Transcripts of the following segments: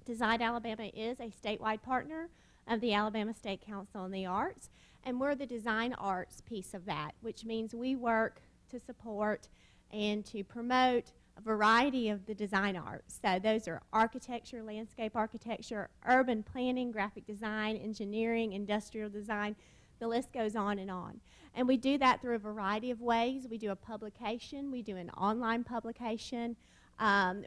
Design Alabama is a statewide partner of the Alabama State Council on the Arts, and we're the design arts piece of that, which means we work to support and to promote a variety of the design arts. So those are architecture, landscape architecture, urban planning, graphic design, engineering, industrial design. The list goes on. And we do that through a variety of ways. We do a publication. We do an online publication.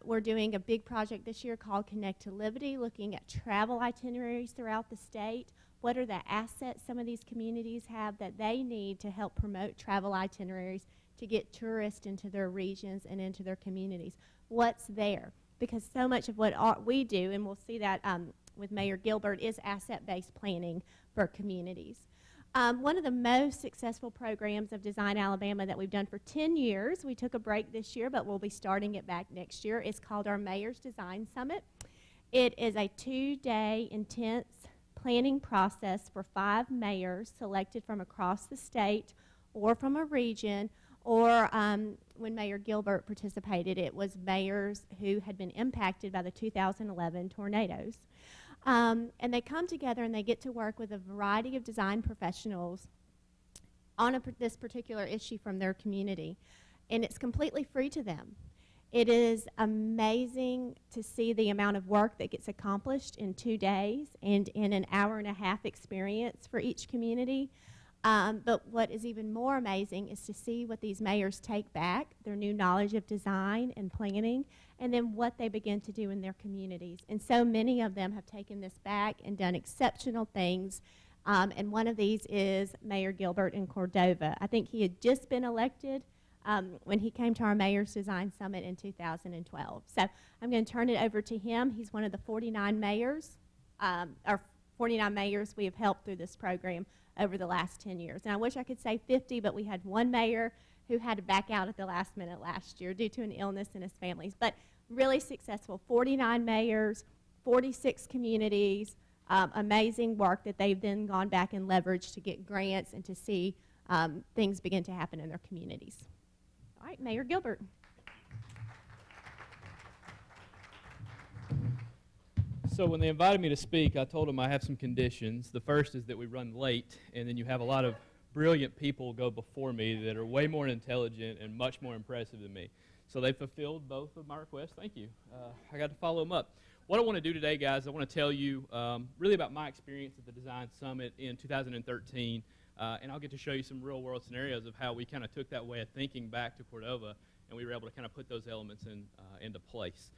We're doing a big project this year called Connect to Liberty, looking at travel itineraries throughout the state. What are the assets some of these communities have that they need to help promote travel itineraries to get tourists into their regions and into their communities? What's there? Because so much of what we do, and we'll see that with Mayor Gilbert, is asset-based planning for communities. One of the most successful programs of Design Alabama that we've done for 10 years, we took a break this year, but we'll be starting it back next year, is called our Mayor's Design Summit. It is a 2-day intense planning process for 5 mayors selected from across the state or from a region, or when Mayor Gilbert participated, it was mayors who had been impacted by the 2011 tornadoes. And they come together and they get to work with a variety of design professionals on this particular issue from their community. And it's completely free to them. It is amazing to see the amount of work that gets accomplished in 2 days and in an hour-and-a-half experience for each community. But what is even more amazing is to see what these mayors take back, their new knowledge of design and planning, and then what they begin to do in their communities. And so many of them have taken this back and done exceptional things. And one of these is Mayor Gilbert in Cordova. I think he had just been elected when he came to our Mayor's Design Summit in 2012. So I'm going to turn it over to him. He's one of the 49 mayors, or 49 mayors we have helped through this program over the last 10 years. And I wish I could say 50, but we had one mayor who had to back out at the last minute last year due to an illness in his family. But really successful, 49 mayors, 46 communities, amazing work that they've then gone back and leveraged to get grants and to see things begin to happen in their communities. All right, Mayor Gilbert. So when they invited me to speak, I told them I have some conditions. The first is that we run late, and then you have a lot of brilliant people go before me that are way more intelligent and much more impressive than me. So they fulfilled both of my requests. Thank you. I got to follow them up. What I want to do today, guys, I want to tell you really about my experience at the Design Summit in 2013, and I'll get to show you some real-world scenarios of how we kind of took that way of thinking back to Cordova, and we were able to kind of put those elements into place.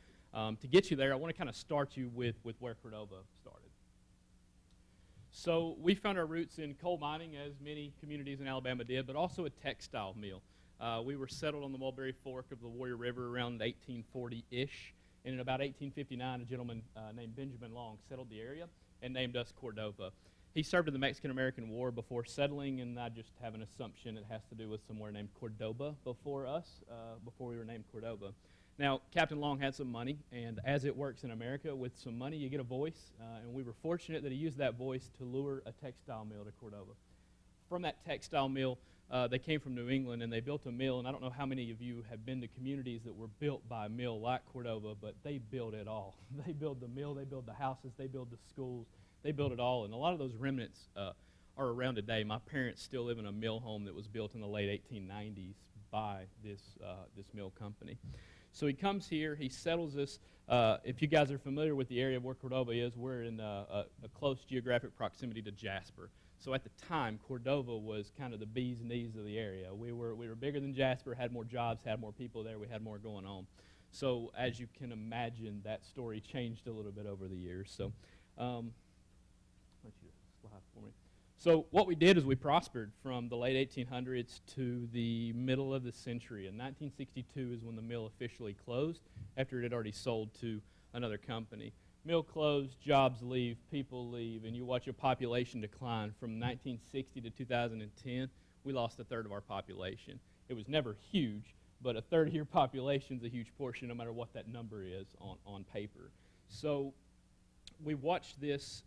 To get you there, I want to kind of start you with where Cordova started. So we found our roots in coal mining, as many communities in Alabama did, but also a textile mill. We were settled on the Mulberry Fork of the Warrior River around 1840-ish, and in about 1859, a gentleman named Benjamin Long settled the area and named us Cordova. He served in the Mexican-American War before settling, and I just have an assumption it has to do with somewhere named Cordoba before us, before we were named Cordova. Now, Captain Long had some money, and as it works in America, with some money you get a voice, and we were fortunate that he used that voice to lure a textile mill to Cordova. From that textile mill, they came from New England, and they built a mill, and I don't know how many of you have been to communities that were built by a mill like Cordova, but they built it all. They built the mill, they built the houses, they built the schools, they built it all, and a lot of those remnants are around today. My parents still live in a mill home that was built in the late 1890s by this mill company. So he comes here, he settles us. If you guys are familiar with the area where Cordova is, we're in a close geographic proximity to Jasper. So at the time, Cordova was kind of the bee's knees of the area. We were bigger than Jasper, had more jobs, had more people there, we had more going on. So as you can imagine, that story changed a little bit over the years. So let you slide for me. So what we did is we prospered from the late 1800s to the middle of the century. And 1962 is when the mill officially closed after it had already sold to another company. Mill closed, jobs leave, people leave, and you watch your population decline. From 1960 to 2010, we lost a third of our population. It was never huge, but a third of your population is a huge portion no matter what that number is on paper. So we watched this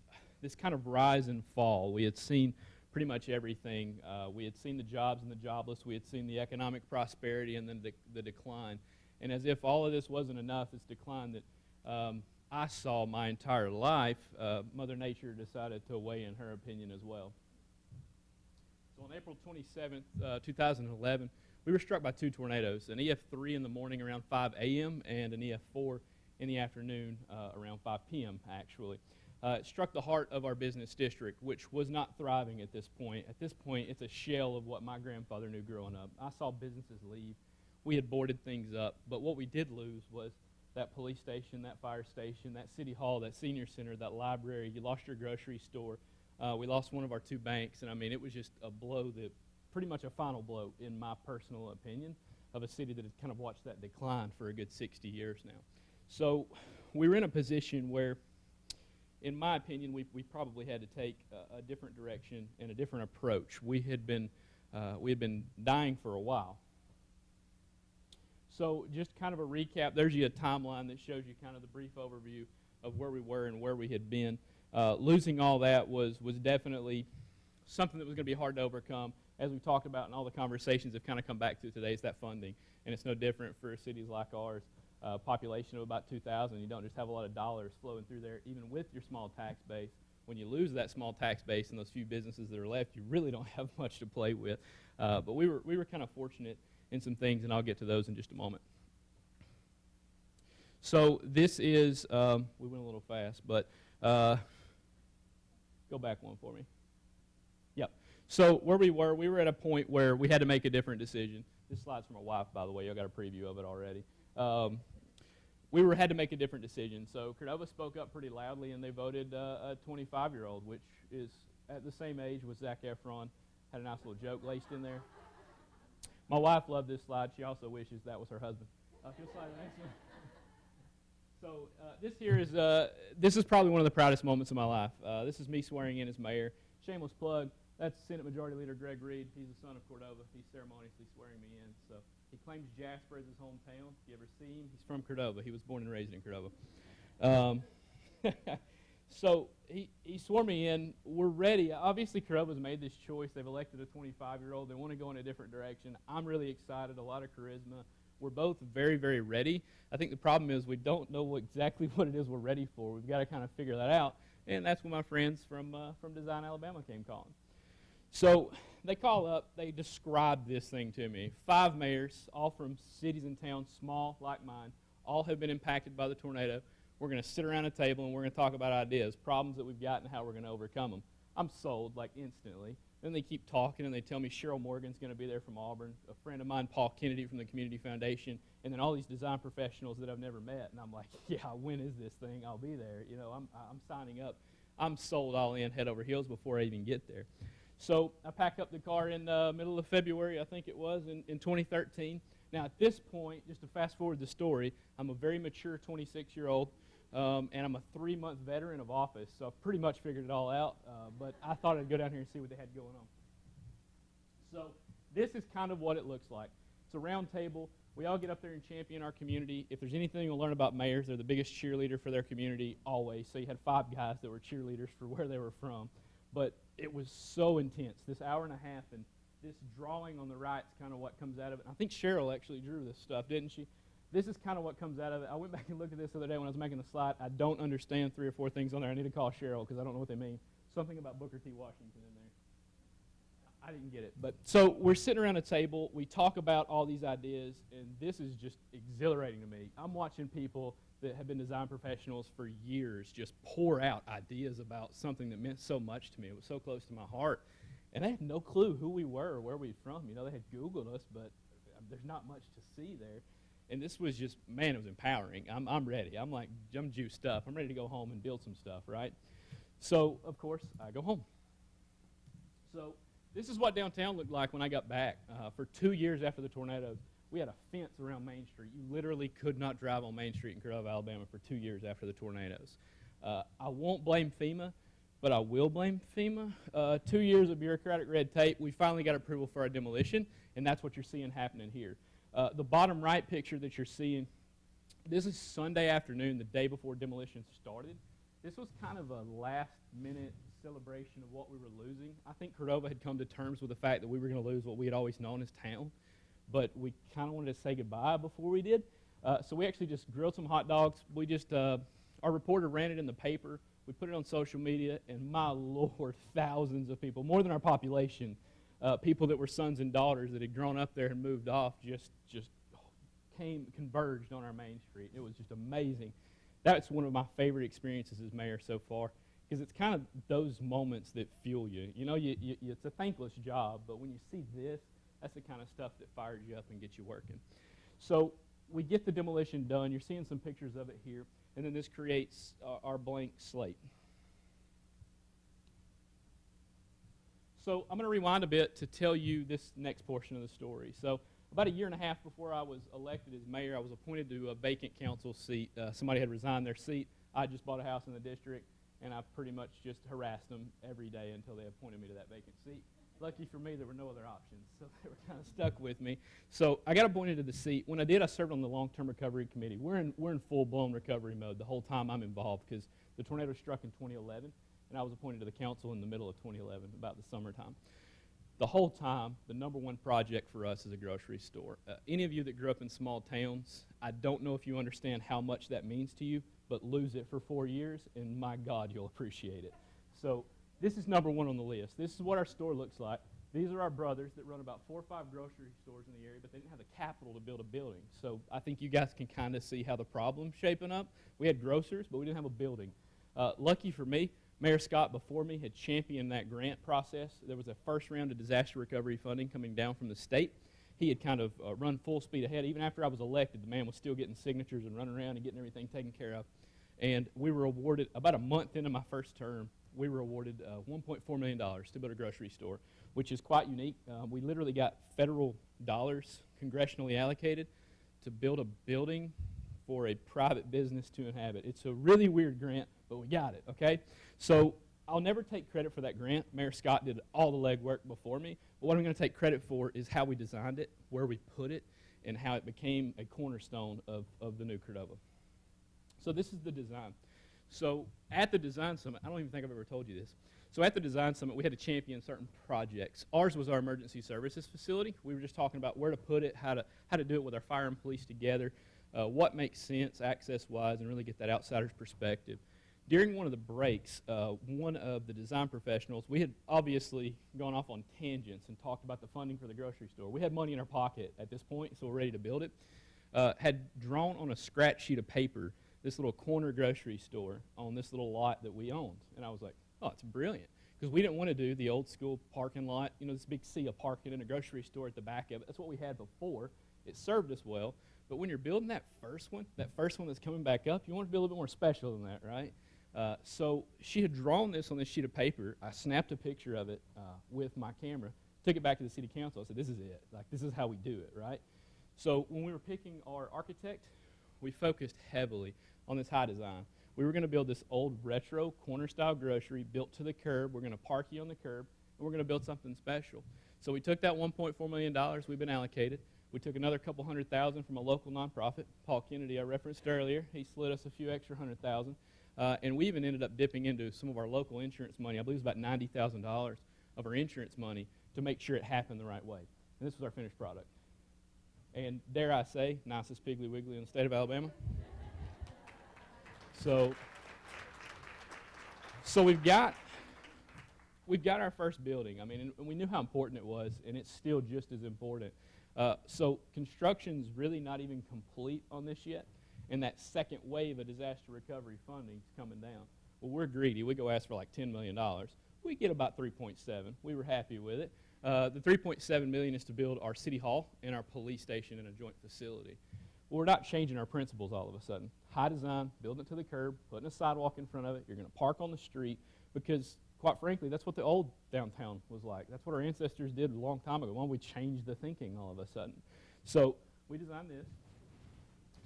kind of rise and fall. We had seen pretty much everything. We had seen the jobs and the jobless. We had seen the economic prosperity and then the decline. And as if all of this wasn't enough, this decline that I saw my entire life, Mother Nature decided to weigh in her opinion as well. So on April 27th, 2011, we were struck by two tornadoes, an EF3 in the morning around 5 a.m. and an EF4 in the afternoon around 5 p.m. actually. It struck the heart of our business district, which was not thriving at this point. At this point, it's a shell of what my grandfather knew growing up. I saw businesses leave. We had boarded things up, but what we did lose was that police station, that fire station, that city hall, that senior center, that library. You lost your grocery store. We lost one of our two banks, and I mean, it was just a blow, that pretty much a final blow, in my personal opinion, of a city that had kind of watched that decline for a good 60 years now. So we were in a position where, in my opinion, we probably had to take a different direction and a different approach. We had been dying for a while. So just kind of a recap, there's you a timeline that shows you kind of the brief overview of where we were and where we had been. Losing all that was definitely something that was going to be hard to overcome. As we've talked about and all the conversations have kind of come back to today, is that funding. And it's no different for cities like ours. Population of about 2,000, you don't just have a lot of dollars flowing through there, even with your small tax base. When you lose that small tax base and those few businesses that are left, you really don't have much to play with. But we were kind of fortunate in some things, and I'll get to those in just a moment. So this is, we went a little fast, but go back one for me. Yep. So where we were at a point where we had to make a different decision. This slide's from my wife, by the way. Y'all got a preview of it already. We had to make a different decision. So Cordova spoke up pretty loudly, and they voted a 25-year-old, which is at the same age with Zac Efron. Had a nice little joke laced in there. My wife loved this slide. She also wishes that was her husband. If you'll slide the next one. So this is probably one of the proudest moments of my life. This is me swearing in as mayor. Shameless plug. That's Senate Majority Leader Greg Reed. He's the son of Cordova. He's ceremoniously swearing me in. So he claims Jasper as his hometown. If you ever see him, he's from Cordova. He was born and raised in Cordova. So he swore me in. We're ready. Obviously, Cordova's made this choice. They've elected a 25-year-old. They want to go in a different direction. I'm really excited. A lot of charisma. We're both very, very ready. I think the problem is we don't know exactly what it is we're ready for. We've got to kind of figure that out. And that's when my friends from DesignAlabama came calling. So they call up. They describe this thing to me. 5 mayors, all from cities and towns, small like mine, all have been impacted by the tornado. We're going to sit around a table and we're going to talk about ideas, problems that we've got, and how we're going to overcome them. I'm sold, like, instantly. Then they keep talking, and they tell me Cheryl Morgan's going to be there from Auburn, a friend of mine, Paul Kennedy from the Community Foundation, and then all these design professionals that I've never met. And I'm like, yeah, when is this thing? I'll be there. You know, I'm signing up. I'm sold all in, head over heels, before I even get there. So I pack up the car in the middle of February, I think it was, in 2013. Now, at this point, just to fast forward the story, I'm a very mature 26-year-old. And I'm a 3-month veteran of office, so I've pretty much figured it all out. But I thought I'd go down here and see what they had going on. So this is kind of what it looks like. It's a round table. We all get up there and champion our community. If there's anything you'll learn about mayors, they're the biggest cheerleader for their community always. So you had 5 guys that were cheerleaders for where they were from. But it was so intense, this hour and a half, and this drawing on the right is kind of what comes out of it. I think Cheryl actually drew this stuff, didn't she? This is kind of what comes out of it. I went back and looked at this the other day when I was making the slide. I don't understand 3 or 4 things on there. I need to call Cheryl because I don't know what they mean. Something about Booker T. Washington in there. I didn't get it. But so we're sitting around a table. We talk about all these ideas, and this is just exhilarating to me. I'm watching people that have been design professionals for years just pour out ideas about something that meant so much to me. It was so close to my heart. And they had no clue who we were or where we were from. You know, they had Googled us, but there's not much to see there. And this was just, man, it was empowering. I'm ready. I'm juiced up. I'm ready to go home and build some stuff, right? So, of course, I go home. So this is what downtown looked like when I got back. For 2 years after the tornadoes, we had a fence around Main Street. You literally could not drive on Main Street in Cordova, Alabama for 2 years after the tornadoes. I won't blame FEMA, but I will blame FEMA. 2 years of bureaucratic red tape, we finally got approval for our demolition, and that's what you're seeing happening here. The bottom right picture that you're seeing, this is Sunday afternoon, the day before demolition started. This was kind of a last-minute celebration of what we were losing. I think Cordova had come to terms with the fact that we were going to lose what we had always known as town, but we kind of wanted to say goodbye before we did. So we actually just grilled some hot dogs. We just Our reporter ran it in the paper. We put it on social media, and my Lord, thousands of people, more than our population, people that were sons and daughters that had grown up there and moved off, just converged on our main street. It was just amazing. That's one of my favorite experiences as mayor so far, because it's kind of those moments that fuel you. You know, it's a thankless job, but when you see this, that's the kind of stuff that fires you up and gets you working. So we get the demolition done. You're seeing some pictures of it here, and then this creates our blank slate. So I'm going to rewind a bit to tell you this next portion of the story. So about a year and a half before I was elected as mayor, I was appointed to a vacant council seat. Somebody had resigned their seat. I just bought a house in the district, and I pretty much just harassed them every day until they appointed me to that vacant seat. Lucky for me, there were no other options, so they were kind of stuck with me. So I got appointed to the seat. When I did, I served on the long-term recovery committee. We're in full-blown recovery mode the whole time I'm involved, because the tornado struck in 2011, and I was appointed to the council in the middle of 2011, about the summertime. The whole time, the number one project for us is a grocery store. Any of you that grew up in small towns, I don't know if you understand how much that means to you, but lose it for 4 years, and my God, you'll appreciate it. So this is number one on the list. This is what our store looks like. These are our brothers that run about 4 or 5 grocery stores in the area, but they didn't have the capital to build a building. So I think you guys can kind of see how the problem's shaping up. We had grocers, but we didn't have a building. Lucky for me, Mayor Scott before me had championed that grant process. There was a first round of disaster recovery funding coming down from the state. He had kind of run full speed ahead. Even after I was elected, the man was still getting signatures and running around and getting everything taken care of. And we were awarded, about a month into my first term, we were awarded $1.4 million to build a grocery store, which is quite unique. We literally got federal dollars congressionally allocated to build a building for a private business to inhabit. It's a really weird grant, but we got it, okay? So I'll never take credit for that grant. Mayor Scott did all the legwork before me. But what I'm going to take credit for is how we designed it, where we put it, and how it became a cornerstone of the new Cordova. So this is the design. So at the Design Summit, I don't even think I've ever told you this. So at the Design Summit, we had to champion certain projects. Ours was our emergency services facility. We were just talking about where to put it, how to do it with our fire and police together, what makes sense access-wise, and really get that outsider's perspective. During one of the breaks, one of the design professionals, we had obviously gone off on tangents and talked about the funding for the grocery store. We had money in our pocket at this point, so we're ready to build it. Had drawn on a scratch sheet of paper this little corner grocery store on this little lot that we owned. And I was like, oh, it's brilliant. Because we didn't want to do the old school parking lot, you know, this big sea of parking in a grocery store at the back of it. That's what we had before. It served us well. But when you're building that first one that's coming back up, you want it to be a little bit more special than that, right? So she had drawn this on this sheet of paper. I snapped a picture of it with my camera, took it back to the city council. I said, this is it. Like, this is how we do it, right? So when we were picking our architect, we focused heavily on this high design. We were going to build this old retro corner-style grocery built to the curb. We're going to park you on the curb, and we're going to build something special. So we took that $1.4 million we've been allocated. We took another couple $100,000 from a local nonprofit, Paul Kennedy, I referenced earlier. He slid us a few extra $100,000. And we even ended up dipping into some of our local insurance money. I believe it was about $90,000 of our insurance money to make sure it happened the right way. And this was our finished product. And dare I say, nicest Piggly Wiggly in the state of Alabama. So we've got our first building. I mean, and we knew how important it was, and it's still just as important. So construction's really not even complete on this yet. And that second wave of disaster recovery funding is coming down. Well, we're greedy. We go ask for like $10 million. We get about 3.7. We were happy with it. The $3.7 million is to build our city hall and our police station in a joint facility. Well, we're not changing our principles all of a sudden. High design, building it to the curb, putting a sidewalk in front of it. You're going to park on the street because, quite frankly, that's what the old downtown was like. That's what our ancestors did a long time ago. Why don't we change the thinking all of a sudden? So we designed this.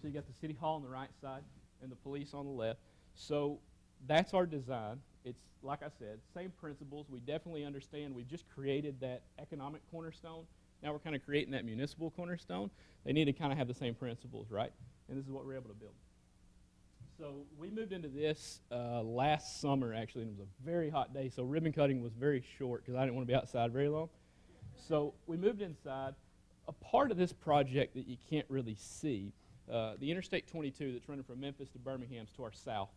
So you got the city hall on the right side and the police on the left. So that's our design. It's, like I said, same principles. We definitely understand. We've just created that economic cornerstone. Now we're kind of creating that municipal cornerstone. They need to kind of have the same principles, right? And this is what we're able to build. So we moved into this last summer, actually, and it was a very hot day. So ribbon cutting was very short because I didn't want to be outside very long. So we moved inside. A part of this project that you can't really see, The Interstate 22 that's running from Memphis to Birmingham's to our south,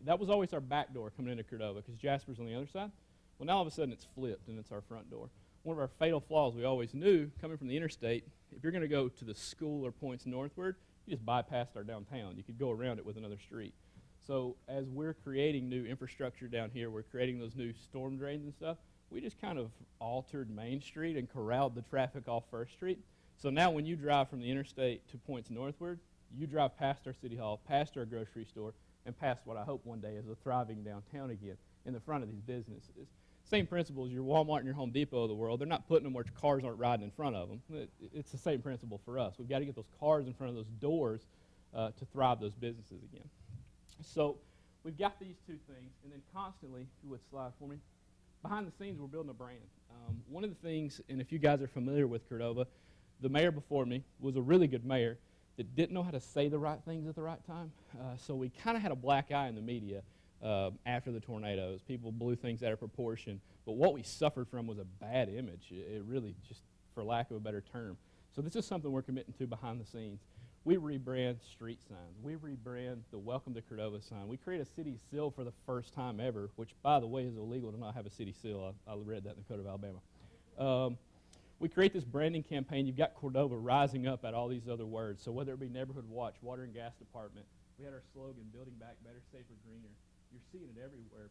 that was always our back door coming into Cordova because Jasper's on the other side. Well, now all of a sudden it's flipped and it's our front door. One of our fatal flaws we always knew, coming from the interstate, if you're going to go to the school or points northward, you just bypassed our downtown. You could go around it with another street. So as we're creating new infrastructure down here, we're creating those new storm drains and stuff, we just kind of altered Main Street and corralled the traffic off First Street. So now when you drive from the interstate to points northward, you drive past our city hall, past our grocery store, and past what I hope one day is a thriving downtown again in the front of these businesses. Same principle as your Walmart and your Home Depot of the world. They're not putting them where cars aren't riding in front of them. It's the same principle for us. We've got to get those cars in front of those doors to thrive those businesses again. So we've got these two things, and then constantly, if you would slide for me, behind the scenes we're building a brand. One of the things, and if you guys are familiar with Cordova, the mayor before me was a really good mayor that didn't know how to say the right things at the right time. So we kind of had a black eye in the media after the tornadoes. People blew things out of proportion. But what we suffered from was a bad image. It really just, for lack of a better term. So this is something we're committing to behind the scenes. We rebrand street signs. We rebrand the Welcome to Cordova sign. We create a city seal for the first time ever, which, by the way, is illegal to not have a city seal. I read that in the Code of Alabama. We create this branding campaign. You've got Cordova rising up at all these other words. So whether it be Neighborhood Watch, Water and Gas Department, we had our slogan, Building Back Better, Safer, Greener. You're seeing it everywhere.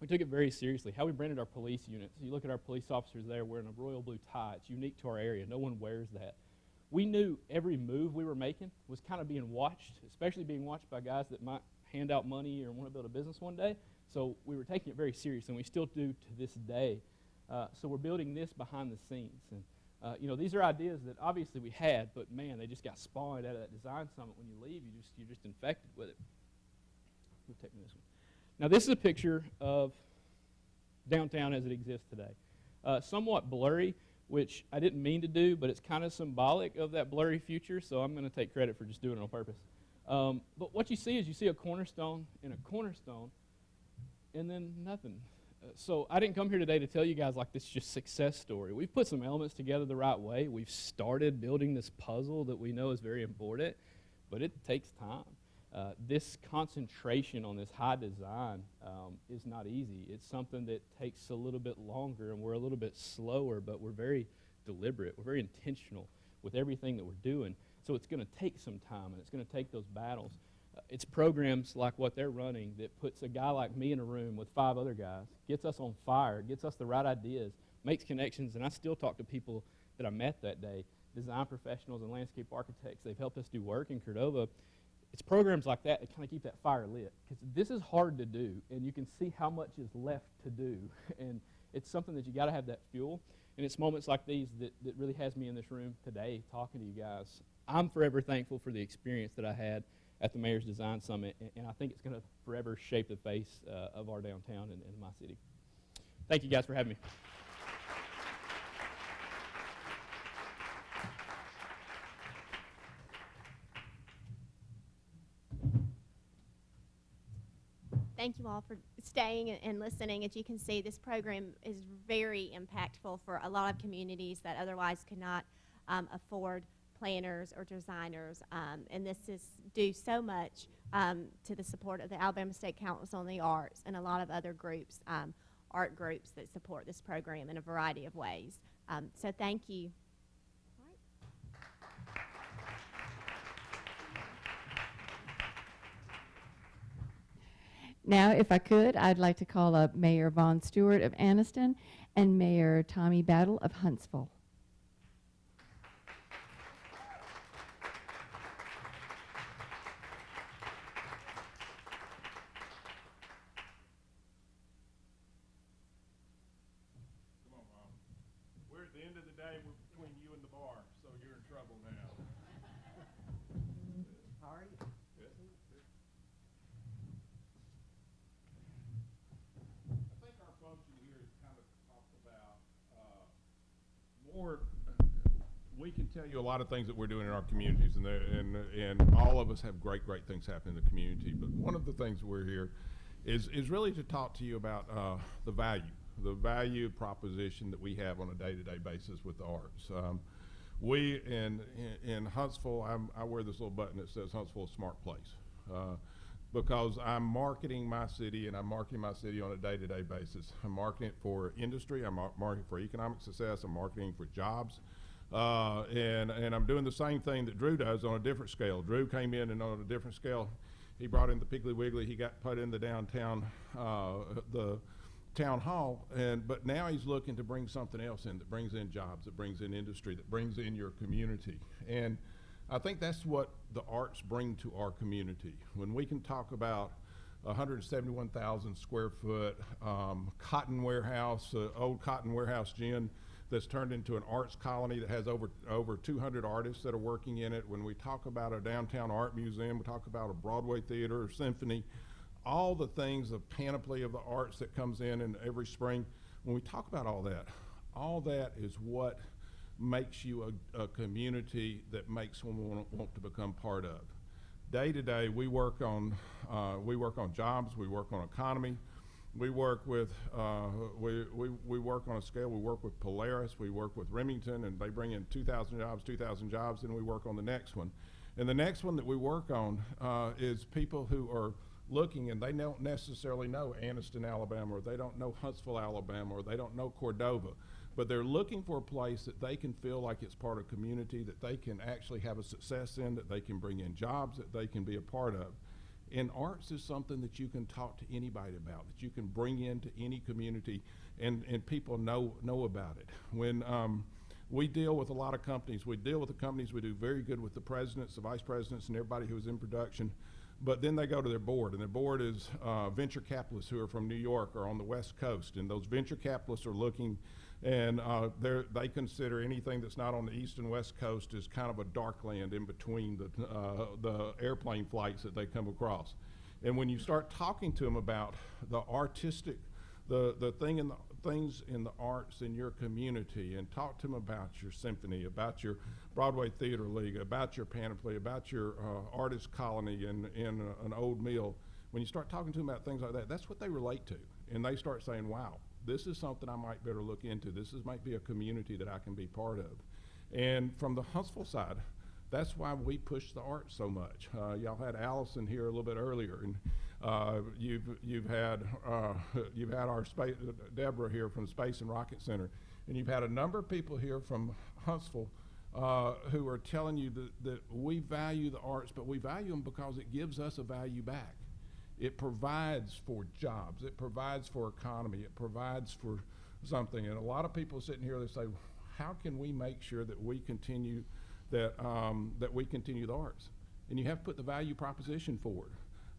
We took it very seriously. How we branded our police units. You look at our police officers there wearing a royal blue tie. It's unique to our area. No one wears that. We knew every move we were making was kind of being watched, especially being watched by guys that might hand out money or want to build a business one day. So we were taking it very serious, and we still do to this day. So we're building this behind the scenes. And you know, these are ideas that obviously we had, but man, they just got spawned out of that design summit. When you leave, you're just infected with it. We'll take this one. Now this is a picture of downtown as it exists today. Somewhat blurry, which I didn't mean to do, but it's kind of symbolic of that blurry future, so I'm going to take credit for just doing it on purpose. But what you see is you see a cornerstone and a cornerstone, and then nothing. So I didn't come here today to tell you guys like this just success story. We've put some elements together the right way. We've started building this puzzle that we know is very important, but it takes time. This concentration on this high design is not easy. It's something that takes a little bit longer, and we're a little bit slower, but we're very deliberate. We're very intentional with everything that we're doing. So it's going to take some time, and it's going to take those battles. It's programs like what they're running that puts a guy like me in a room with 5 other guys, gets us on fire, gets us the right ideas, makes connections, and I still talk to people that I met that day, design professionals and landscape architects. They've helped us do work in Cordova. It's programs like that that kind of keep that fire lit, because this is hard to do, and you can see how much is left to do, and it's something that you got to have that fuel, and it's moments like these that really has me in this room today talking to you guys. I'm forever thankful for the experience that I had at the Mayor's Design Summit, and I think it's going to forever shape the face of our downtown and my city. Thank you guys for having me. Thank you all for staying and listening. As you can see, this program is very impactful for a lot of communities that otherwise could not afford planners or designers, and this is due so much to the support of the Alabama State Council on the Arts and a lot of other groups, art groups that support this program in a variety of ways. So thank you. Now, if I could, I'd like to call up Mayor Vaughn Stewart of Anniston and Mayor Tommy Battle of Huntsville. Come on, Mom. We're at the end of the day. We're between you and the bar, so you're in trouble now. How are you? Good. I think our function here is kind of talk about more. We can tell you a lot of things that we're doing in our communities, and all of us have great things happening in the community. But one of the things we're here is really to talk to you about the value proposition that we have on a day-to-day basis with the arts. We in Huntsville, I wear this little button that says Huntsville is a smart place, because I'm marketing my city, and I'm marketing my city on a day-to-day basis. I'm marketing it for industry, I'm marketing for economic success, I'm marketing for jobs, and I'm doing the same thing that Drew does on a different scale. Drew came in and on a different scale, he brought in the Piggly Wiggly, he got put in the downtown, the town hall, but now he's looking to bring something else in that brings in jobs, that brings in industry, that brings in your community. And I think that's what the arts bring to our community. When we can talk about 171,000 square foot cotton warehouse, old cotton warehouse gin that's turned into an arts colony that has over 200 artists that are working in it. When we talk about a downtown art museum, we talk about a Broadway theater or symphony, all the things, the panoply of the arts that comes in every spring. When we talk about all that is what makes you a community that makes someone want to become part of. Day to day, we work on jobs, we work on economy, we work with we work on a scale. We work with Polaris, we work with Remington, and they bring in 2,000 jobs, and we work on the next one. And the next one that we work on is people who are looking, and they don't necessarily know Anniston, Alabama, or they don't know Huntsville, Alabama, or they don't know Cordova, but they're looking for a place that they can feel like it's part of community, that they can actually have a success in, that they can bring in jobs, that they can be a part of. And arts is something that you can talk to anybody about, that you can bring into any community, and people know about it. When we deal with a lot of companies, we do very good with the presidents, the vice presidents, and everybody who's in production. But then they go to their board, and their board is venture capitalists who are from New York or on the West Coast. And those venture capitalists are looking, and they consider anything that's not on the East and West Coast as kind of a dark land in between the airplane flights that they come across. And when you start talking to them about the artistic, the things in the arts in your community, and talk to them about your symphony, about your Broadway Theater League, about your panoply, about your artist colony in an old mill. When you start talking to them about things like that, that's what they relate to. And they start saying, wow, this is something I might better look into. Might be a community that I can be part of. And from the Huntsville side, that's why we push the arts so much. Y'all had Allison here a little bit earlier, and you've had our Deborah here from the Space and Rocket Center, and you've had a number of people here from Huntsville who are telling you that we value the arts, but we value them because it gives us a value back. It provides for jobs, it provides for economy, it provides for something. And a lot of people sitting here, they say, how can we make sure that we continue that we continue the arts? And you have to put the value proposition forward.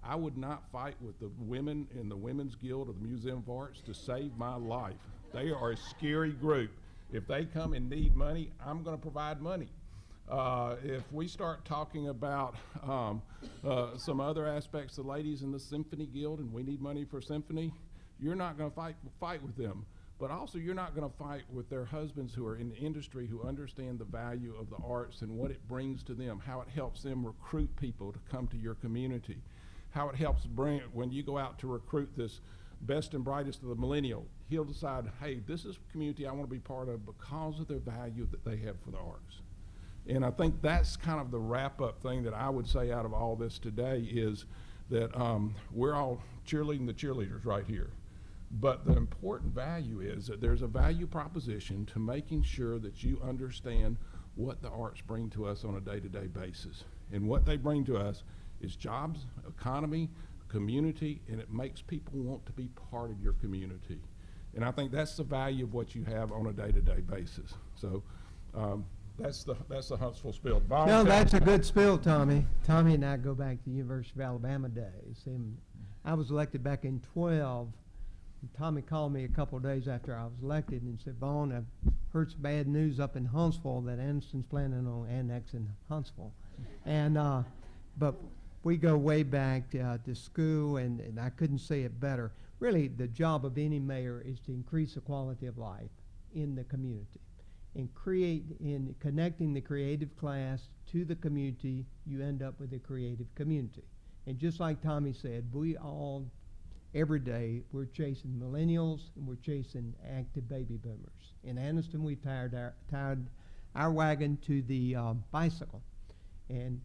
I would not fight with the women in the Women's Guild of the Museum of Arts to save my life. They are a scary group. If they come and need money, I'm going to provide money. If we start talking about some other aspects, the ladies in the Symphony Guild, and we need money for symphony, you're not going to fight with them. But also, you're not going to fight with their husbands who are in the industry, who understand the value of the arts and what it brings to them, how it helps them recruit people to come to your community, how it helps bring, when you go out to recruit this best and brightest of the millennial, he'll decide, hey, this is a community I want to be part of because of the value that they have for the arts. And I think that's kind of the wrap-up thing that I would say out of all this today is that we're all cheerleading the cheerleaders right here. But the important value is that there's a value proposition to making sure that you understand what the arts bring to us on a day-to-day basis. And what they bring to us is jobs, economy, community, and it makes people want to be part of your community. And I think that's the value of what you have on a day-to-day basis. So that's the Huntsville spill. Vaughn, no, that's a good spill, Tommy. Tommy and I go back to the University of Alabama days. And I was elected back in 12. Tommy called me a couple of days after I was elected and said, Vaughn, I've heard some bad news up in Huntsville that Anniston's planning on annexing Huntsville. And but we go way back to school, and I couldn't say it better. Really, the job of any mayor is to increase the quality of life in the community. And in connecting the creative class to the community, you end up with a creative community. And just like Tommy said, we all, every day, we're chasing millennials and we're chasing active baby boomers. In Anniston, we've tired our wagon to the bicycle. And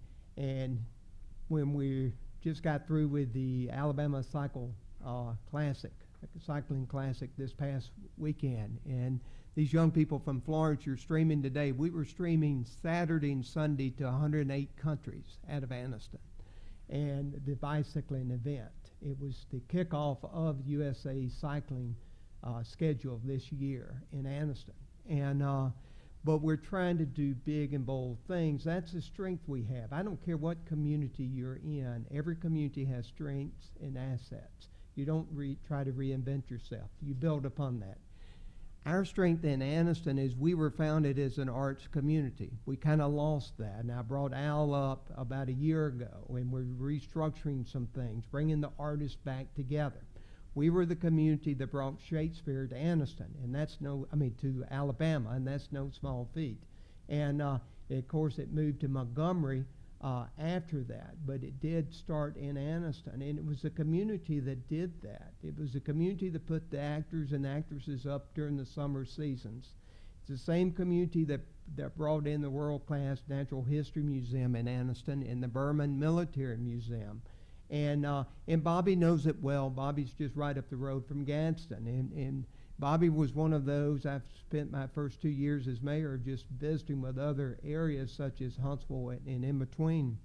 when we just got through with the Alabama Cycling Classic this past weekend, and these young people from Florence are streaming today. We were streaming Saturday and Sunday to 108 countries out of Anniston, and the bicycling event. It was the kickoff of USA Cycling schedule this year in Anniston. And but we're trying to do big and bold things. That's the strength we have. I don't care what community you're in. Every community has strengths and assets. You don't try to reinvent yourself. You build upon that. Our strength in Anniston is we were founded as an arts community. We kind of lost that. And I brought Al up about a year ago, and we're restructuring some things, bringing the artists back together. We were the community that brought Shakespeare to Anniston, and to Alabama, and that's no small feat. And of course, it moved to Montgomery after that, but it did start in Anniston, and it was the community that did that. It was the community that put the actors and actresses up during the summer seasons. It's the same community that brought in the world-class Natural History Museum in Anniston and the Berman Military Museum. And Bobby knows it well. Bobby's just right up the road from Gadsden. And Bobby was one of those. I've spent my first 2 years as mayor just visiting with other areas such as Huntsville and in between.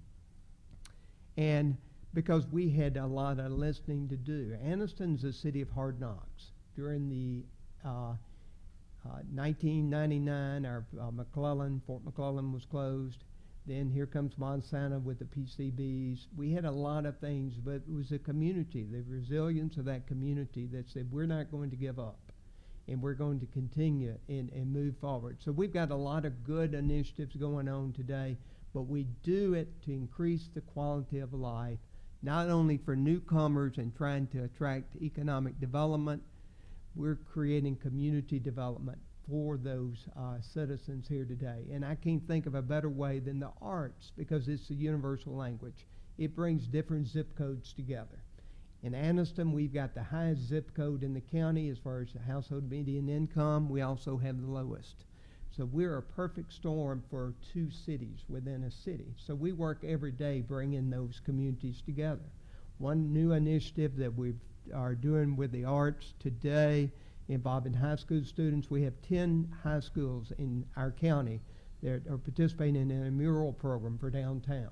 And because we had a lot of listening to do. Anniston's a city of hard knocks. During the 1999, Fort McClellan was closed. Then here comes Monsanto with the PCBs. We had a lot of things, but it was the community, the resilience of that community that said, we're not going to give up, and we're going to continue and move forward. So we've got a lot of good initiatives going on today, but we do it to increase the quality of life, not only for newcomers and trying to attract economic development, we're creating community development for those citizens here today. And I can't think of a better way than the arts, because it's a universal language. It brings different zip codes together. In Anniston, we've got the highest zip code in the county as far as the household median income. We also have the lowest. So we're a perfect storm for two cities within a city. So we work every day bringing those communities together. One new initiative that we are doing with the arts today, involving high school students. We have 10 high schools in our county that are participating in a mural program for downtown.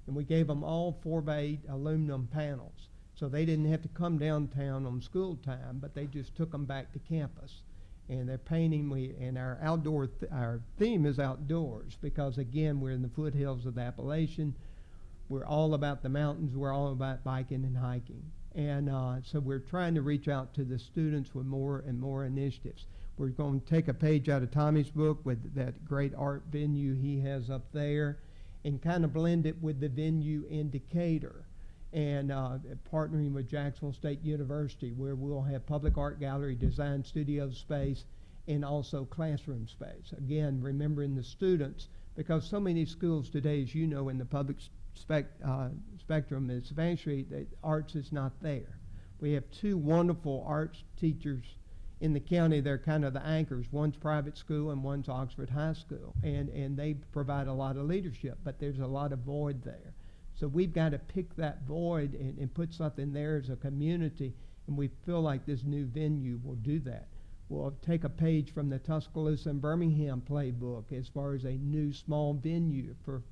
And we gave them all 4x8 aluminum panels. So they didn't have to come downtown on school time, but they just took them back to campus. And they're painting, and our theme is outdoors, because again, we're in the foothills of the Appalachian. We're all about the mountains. We're all about biking and hiking. And so we're trying to reach out to the students with more and more initiatives. We're going to take a page out of Tommy's book with that great art venue he has up there and kind of blend it with the venue in Decatur, and partnering with Jacksonville State University, where we'll have public art gallery, design studio space, and also classroom space. Again, remembering the students, because so many schools today, as you know, in the public spectrum, especially that arts is not there. We have two wonderful arts teachers in the county. They're kind of the anchors. One's private school and one's Oxford High School, and they provide a lot of leadership, but there's a lot of void there. So we've got to pick that void and put something there as a community, and we feel like this new venue will do that. We'll take a page from the Tuscaloosa and Birmingham playbook as far as a new small venue for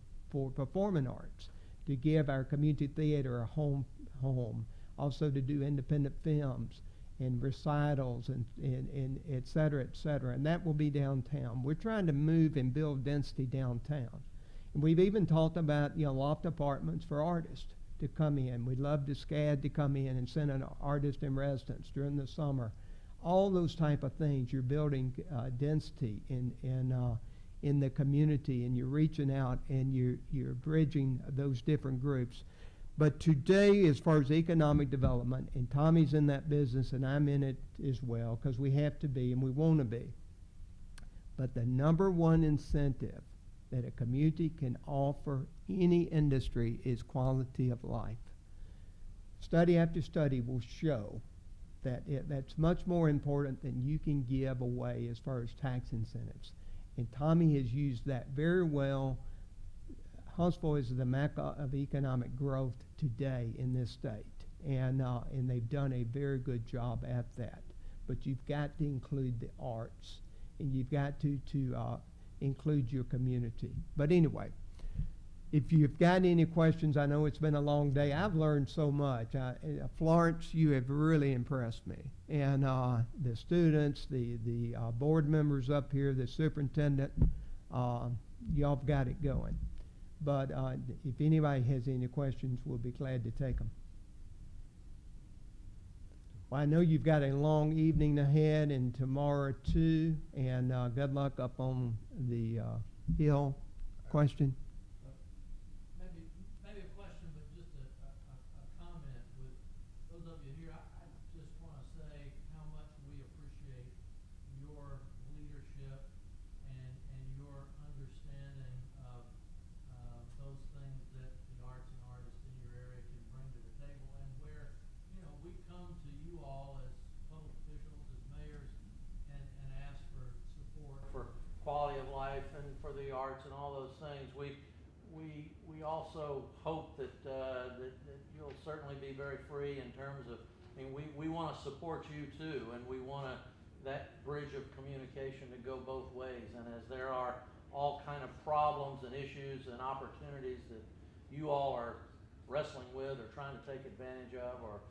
performing arts, to give our community theater a home, also to do independent films and recitals and et cetera, and that will be downtown. We're trying to move and build density downtown. And we've even talked about, loft apartments for artists to come in. We'd love the SCAD to come in and send an artist in residence during the summer. All those type of things. You're building density in the community, and you're reaching out and you're bridging those different groups. But today, as far as economic development, and Tommy's in that business and I'm in it as well, because we have to be and we want to be. But the number one incentive that a community can offer any industry is quality of life. Study after study will show that that's much more important than you can give away as far as tax incentives. And Tommy has used that very well. Huntsville is the mecca of economic growth today in this state, and they've done a very good job at that. But you've got to include the arts, and you've got to include your community. But anyway, if you've got any questions, I know it's been a long day. I've learned so much. Florence, you have really impressed me. And the students, the board members up here, the superintendent, y'all have got it going. But if anybody has any questions, we'll be glad to take them. Well, I know you've got a long evening ahead and tomorrow too, and good luck up on the hill. Question? Maybe a question, but just a comment. With those of you here, I just want to say how much we appreciate your leadership and your understanding of those things that the arts and artists in your area can bring to the table, and where, you know, we come to you all as public officials, as mayors, and ask for support for quality of life and for the arts and all those things. We also hope that you'll certainly be very free in terms of, I mean, we want to support you too, and we want that bridge of communication to go both ways. And as there are all kind of problems and issues and opportunities that you all are wrestling with or trying to take advantage of, or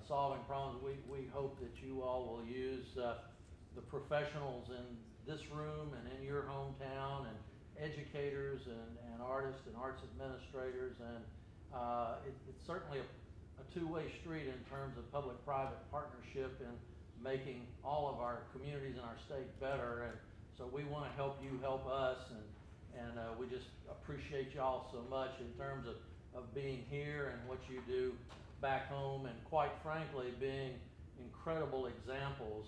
solving problems, we hope that you all will use the professionals in this room and in your hometown, and educators and artists and arts administrators, and it's certainly a two-way street in terms of public-private partnership in making all of our communities in our state better. And so we want to help you help us, and we just appreciate y'all so much in terms of being here and what you do back home, and quite frankly being incredible examples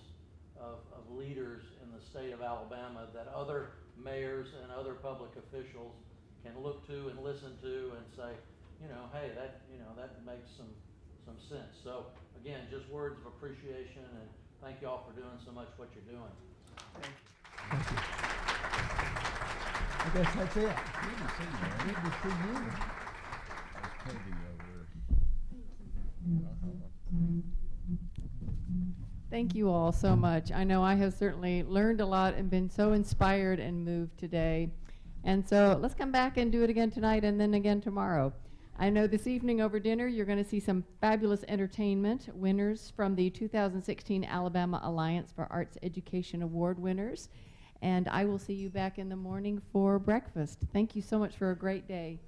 of leaders in the state of Alabama that other mayors and other public officials can look to and listen to and say, you know, hey, that makes some sense. So again, just words of appreciation, and thank you all for doing so much what you're doing. Thank you. I guess that's it. Good to see you. Good to see you. That's Peggy over there. Thank you all so much. I know I have certainly learned a lot and been so inspired and moved today. And so let's come back and do it again tonight and then again tomorrow. I know this evening over dinner you're going to see some fabulous entertainment, winners from the 2016 Alabama Alliance for Arts Education Award winners. And I will see you back in the morning for breakfast. Thank you so much for a great day.